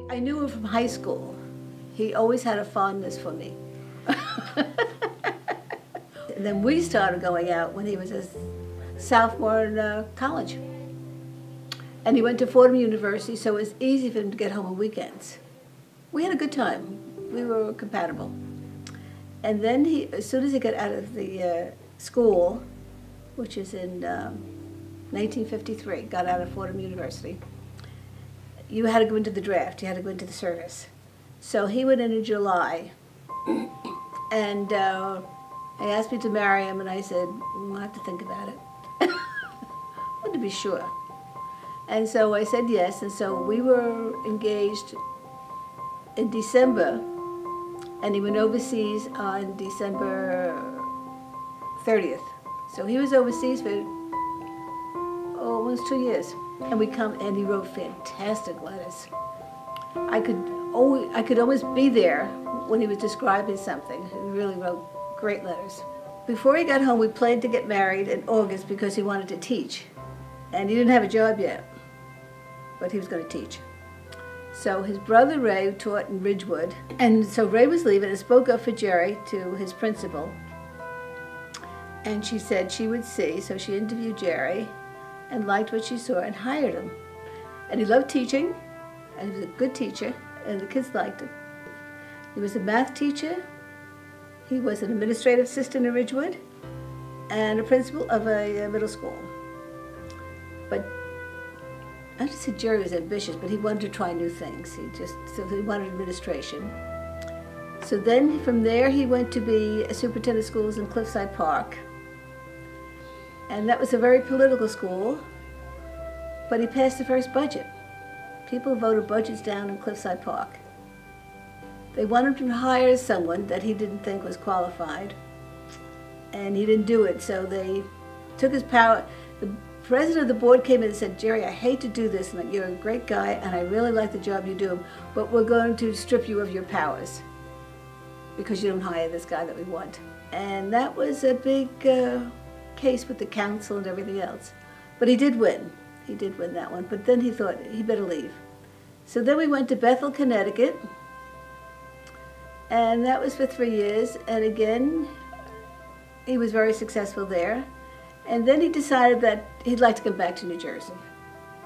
I knew him from high school. He always had a fondness for me. And then we started going out when he was a sophomore in college. And he went to Fordham University, so it was easy for him to get home on weekends. We had a good time. We were compatible. And then as soon as he got out of the school, which is in 1953, got out of Fordham University, you had to go into the draft, you had to go into the service. So he went in July, and he asked me to marry him, and I said, I have to think about it. I wanted to be sure. And so I said yes, and so we were engaged in December, and he went overseas on December 30th. So he was overseas for almost 2 years. And we come, and he wrote fantastic letters. I could always be there when he was describing something. He really wrote great letters. Before he got home, we planned to get married in August because he wanted to teach. And he didn't have a job yet, but he was going to teach. So his brother Ray taught in Ridgewood, and so Ray was leaving and spoke up for Jerry to his principal. And she said she would see, so she interviewed Jerry and liked what she saw and hired him. And he loved teaching, and he was a good teacher, and the kids liked him. He was a math teacher, he was an administrative assistant in Ridgewood, and a principal of a middle school. But I just said Jerry was ambitious, but he wanted to try new things. So he wanted administration. So then from there he went to be a superintendent of schools in Cliffside Park. And that was a very political school, but he passed the first budget. People voted budgets down in Cliffside Park. They wanted to hire someone that he didn't think was qualified, and he didn't do it, so they took his power. The president of the board came in and said, Jerry, I hate to do this, and you're a great guy, and I really like the job you do, but we're going to strip you of your powers because you don't hire this guy that we want. And that was a big case with the council and everything else. But he did win. He did win that one. But then he thought he better leave. So then we went to Bethel, Connecticut, and that was for 3 years. And again, he was very successful there. And then he decided that he'd like to come back to New Jersey.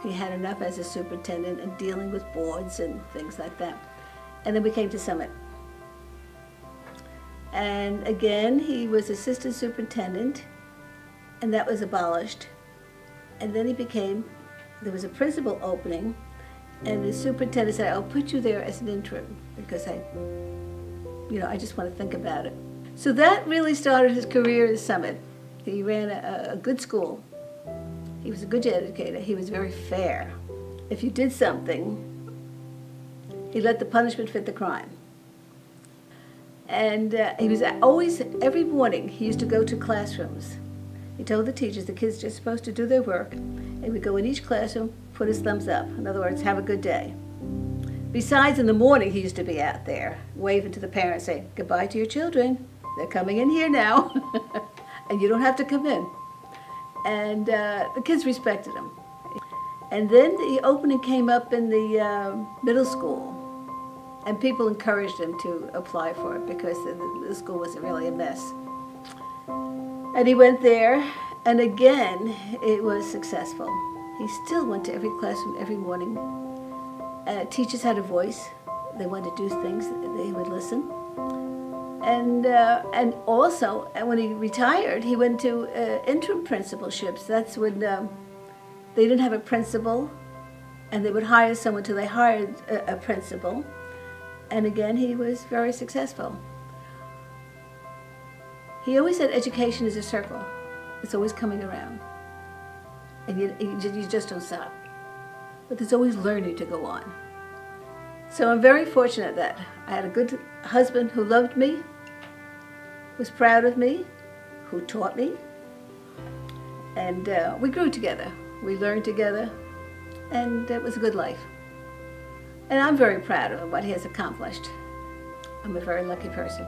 He had enough as a superintendent and dealing with boards and things like that. And then we came to Summit. And again, he was assistant superintendent, and that was abolished. And then there was a principal opening, and the superintendent said, I'll put you there as an interim because I just want to think about it. So that really started his career at Summit. He ran a good school. He was a good educator. He was very fair. If you did something, he let the punishment fit the crime. And he was always, every morning, he used to go to classrooms. He told the teachers the kids are just supposed to do their work, and he would go in each classroom, put his thumbs up. In other words, have a good day. Besides, in the morning, he used to be out there, waving to the parents, saying, goodbye to your children. They're coming in here now, and you don't have to come in. And the kids respected him. And then the opening came up in the middle school, and people encouraged him to apply for it because the school was really a mess. And he went there, and again, it was successful. He still went to every classroom every morning. Teachers had a voice. They wanted to do things. They would listen. And also, when he retired, he went to interim principalships. That's when they didn't have a principal, and they would hire someone till they hired a principal. And again, he was very successful. He always said education is a circle. It's always coming around. And you just don't stop. But there's always learning to go on. So I'm very fortunate that I had a good husband who loved me, was proud of me, who taught me. And we grew together. We learned together. And it was a good life. And I'm very proud of what he has accomplished. I'm a very lucky person.